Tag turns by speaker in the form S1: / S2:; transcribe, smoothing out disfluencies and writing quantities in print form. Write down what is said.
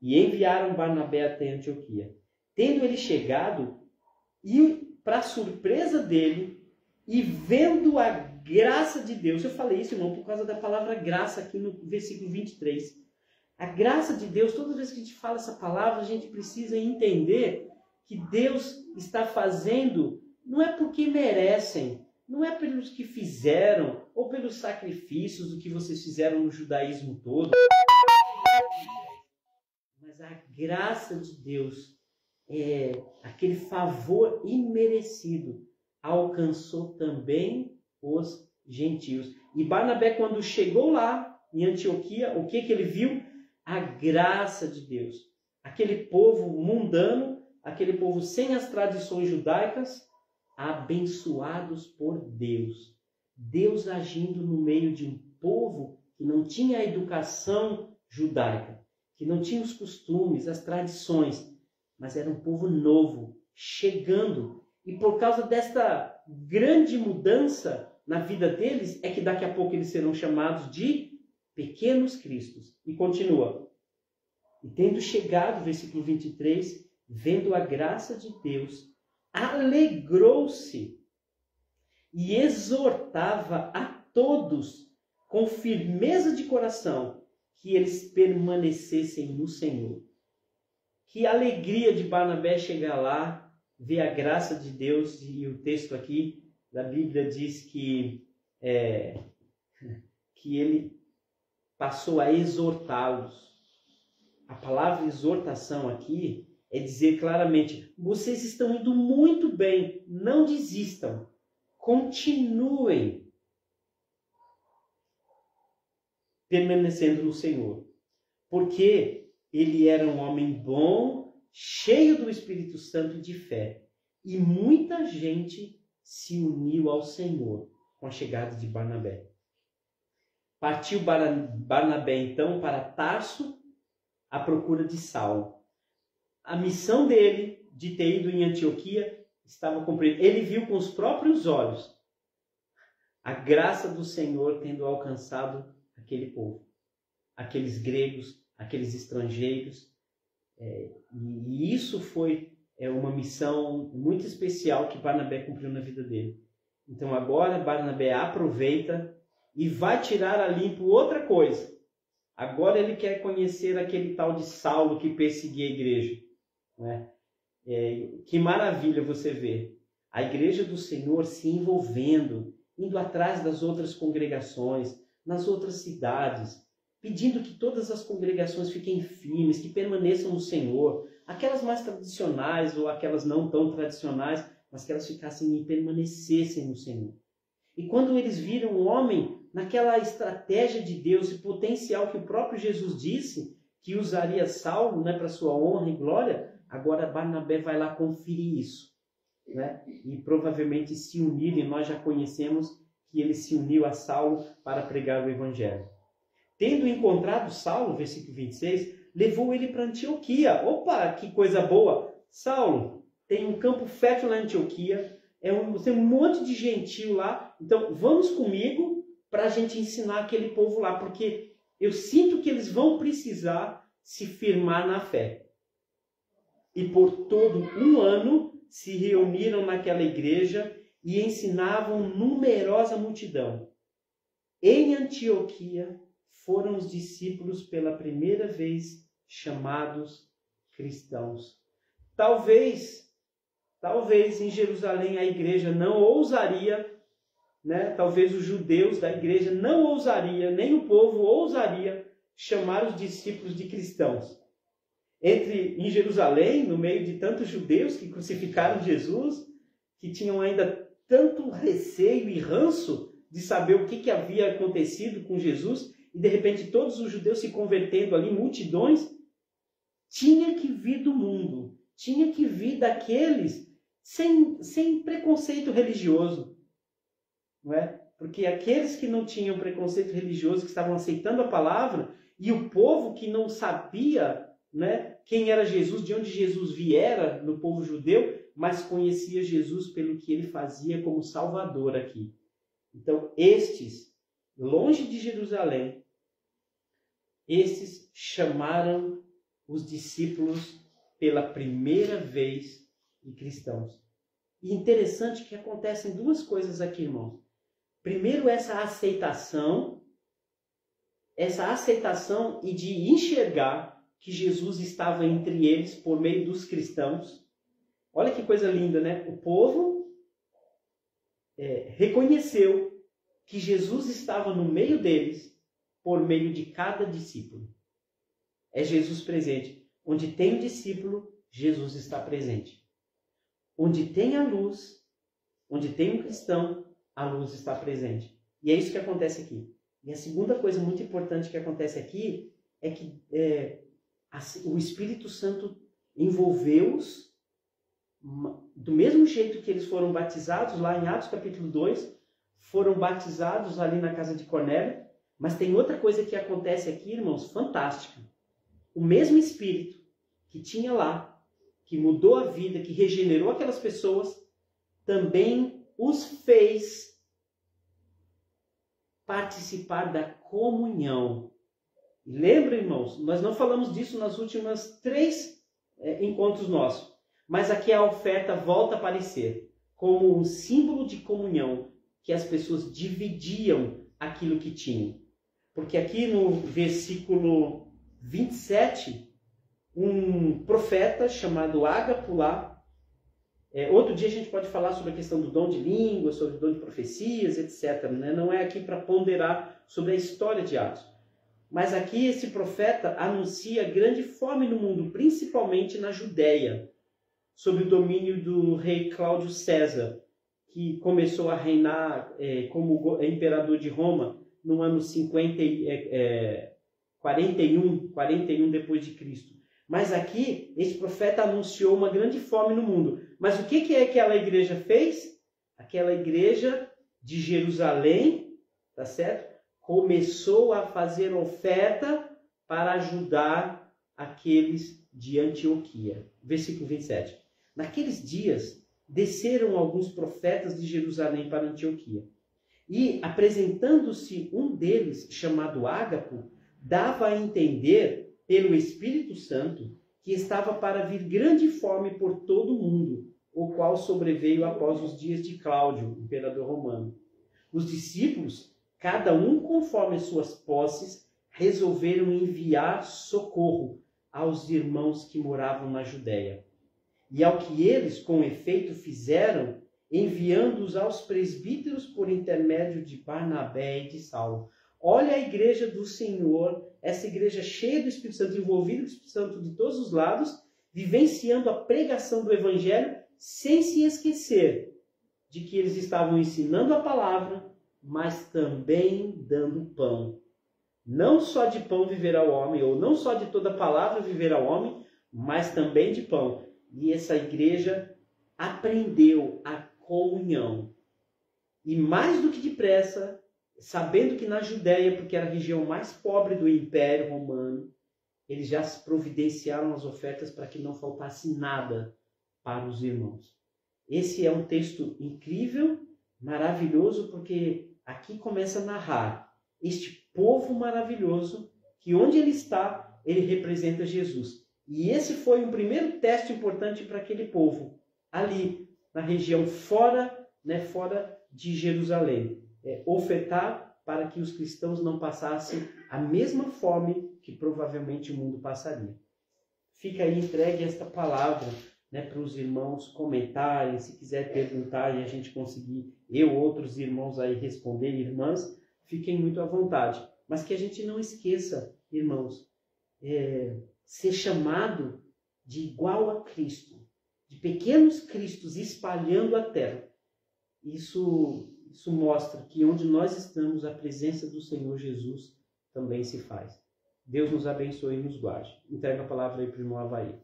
S1: e enviaram Barnabé até Antioquia. Tendo ele chegado, e para surpresa dele, e vendo a graça de Deus, eu falei isso, irmão, por causa da palavra graça aqui no versículo 23. A graça de Deus, toda vez que a gente fala essa palavra, a gente precisa entender que Deus está fazendo, não é porque merecem, não é pelos que fizeram, ou pelos sacrifícios, o que vocês fizeram no judaísmo todo, mas a graça de Deus, aquele favor imerecido, alcançou também os gentios. E Barnabé, quando chegou lá em Antioquia, o que ele viu? A graça de Deus. Aquele povo mundano, aquele povo sem as tradições judaicas, abençoados por Deus. Deus agindo no meio de um povo que não tinha a educação judaica, que não tinha os costumes, as tradições, mas era um povo novo, chegando. E por causa desta grande mudança na vida deles, é que daqui a pouco eles serão chamados de pequenos cristos. E continua. E tendo chegado, versículo 23, vendo a graça de Deus, alegrou-se e exortava a todos com firmeza de coração que eles permanecessem no Senhor. Que alegria de Barnabé chegar lá, ver a graça de Deus, e o texto aqui da Bíblia diz que ele passou a exortá-los. A palavra exortação aqui é dizer claramente, vocês estão indo muito bem, não desistam, continuem permanecendo no Senhor. Porque ele era um homem bom, cheio do Espírito Santo e de fé. E muita gente se uniu ao Senhor com a chegada de Barnabé. Partiu Barnabé então para Tarso à procura de Saulo. A missão dele de ter ido em Antioquia estava cumprida. Ele viu com os próprios olhos a graça do Senhor tendo alcançado aquele povo, aqueles gregos, aqueles estrangeiros. E isso foi uma missão muito especial que Barnabé cumpriu na vida dele. Então agora Barnabé aproveita e vai tirar a limpo outra coisa. Agora ele quer conhecer aquele tal de Saulo que perseguia a igreja. Né? Que maravilha você ver a igreja do Senhor se envolvendo, indo atrás das outras congregações, nas outras cidades, pedindo que todas as congregações fiquem firmes, que permaneçam no Senhor, aquelas mais tradicionais ou aquelas não tão tradicionais, mas que elas ficassem e permanecessem no Senhor. E quando eles viram o homem naquela estratégia de Deus e potencial que o próprio Jesus disse que usaria Saulo, né, para sua honra e glória, agora Barnabé vai lá conferir isso. Né? E provavelmente se unir, e nós já conhecemos que ele se uniu a Saulo para pregar o Evangelho. Tendo encontrado Saulo, versículo 26, levou ele para Antioquia. Opa, que coisa boa! Saulo, tem um campo fértil na Antioquia, tem um monte de gentil lá, então vamos comigo para a gente ensinar aquele povo lá, porque eu sinto que eles vão precisar se firmar na fé. E por todo um ano se reuniram naquela igreja e ensinavam numerosa multidão. Em Antioquia foram os discípulos pela primeira vez chamados cristãos. Talvez em Jerusalém a igreja não ousaria, né? Talvez os judeus da igreja não ousaria, nem o povo ousaria chamar os discípulos de cristãos. Em Jerusalém, no meio de tantos judeus que crucificaram Jesus, que tinham ainda tanto receio e ranço de saber o que havia acontecido com Jesus, e de repente todos os judeus se convertendo ali, multidões, tinha que vir do mundo, tinha que vir daqueles sem preconceito religioso, não é? Porque aqueles que não tinham preconceito religioso, que estavam aceitando a palavra, e o povo que não sabia, né, quem era Jesus, de onde Jesus viera no povo judeu, mas conhecia Jesus pelo que ele fazia como Salvador aqui. Então, estes, longe de Jerusalém, estes chamaram os discípulos pela primeira vez e cristãos. E interessante que acontecem duas coisas aqui, irmãos. Primeiro, essa aceitação e de enxergar que Jesus estava entre eles por meio dos cristãos. Olha que coisa linda, né? O povo reconheceu que Jesus estava no meio deles por meio de cada discípulo. É Jesus presente. Onde tem um discípulo, Jesus está presente. Onde tem a luz, onde tem um cristão, a luz está presente. E é isso que acontece aqui. E a segunda coisa muito importante que acontece aqui é que o Espírito Santo envolveu-os do mesmo jeito que eles foram batizados lá em Atos capítulo 2, foram batizados ali na casa de Cornélio. Mas tem outra coisa que acontece aqui, irmãos, fantástica. O mesmo Espírito que tinha lá, que mudou a vida, que regenerou aquelas pessoas, também os fez participar da comunhão. Lembra, irmãos, nós não falamos disso nas últimas 3 encontros nossos, mas aqui a oferta volta a aparecer como um símbolo de comunhão, que as pessoas dividiam aquilo que tinham. Porque aqui no versículo 27, um profeta chamado Ágapo lá, outro dia a gente pode falar sobre a questão do dom de língua, sobre o dom de profecias, etc. Né? Não é aqui para ponderar sobre a história de Atos. Mas aqui esse profeta anuncia grande fome no mundo, principalmente na Judéia, sob o domínio do rei Cláudio César, que começou a reinar como imperador de Roma no ano 41 depois de Cristo. Mas aqui, esse profeta anunciou uma grande fome no mundo. Mas o que aquela igreja fez? Aquela igreja de Jerusalém, tá certo? Começou a fazer oferta para ajudar aqueles de Antioquia. Versículo 27. Naqueles dias, desceram alguns profetas de Jerusalém para Antioquia. E, apresentando-se um deles, chamado Ágapo, dava a entender, pelo Espírito Santo, que estava para vir grande fome por todo o mundo, o qual sobreveio após os dias de Cláudio, imperador romano. Os discípulos, cada um conforme suas posses, resolveram enviar socorro aos irmãos que moravam na Judéia. E ao que eles, com efeito, fizeram, enviando-os aos presbíteros por intermédio de Barnabé e de Saulo. Olha a igreja do Senhor, essa igreja cheia do Espírito Santo, envolvida do Espírito Santo de todos os lados, vivenciando a pregação do Evangelho, sem se esquecer de que eles estavam ensinando a palavra, mas também dando pão. Não só de pão viverá o homem, ou não só de toda palavra viverá o homem, mas também de pão. E essa igreja aprendeu a comunhão. E mais do que depressa, sabendo que na Judéia, porque era a região mais pobre do Império Romano, eles já se providenciaram as ofertas para que não faltasse nada para os irmãos. Esse é um texto incrível, maravilhoso, porque aqui começa a narrar este povo maravilhoso, que onde ele está, ele representa Jesus. E esse foi um primeiro teste importante para aquele povo, ali na região fora de Jerusalém. Ofertar para que os cristãos não passassem a mesma fome que provavelmente o mundo passaria. Fica aí entregue esta palavra para os irmãos comentarem, se quiser perguntar e a gente conseguir, outros irmãos aí responder, irmãs, fiquem muito à vontade. Mas que a gente não esqueça, irmãos, ser chamado de igual a Cristo, de pequenos cristos espalhando a terra. Isso mostra que onde nós estamos, a presença do Senhor Jesus também se faz. Deus nos abençoe e nos guarde. Entrega a palavra aí para o irmão Avaí.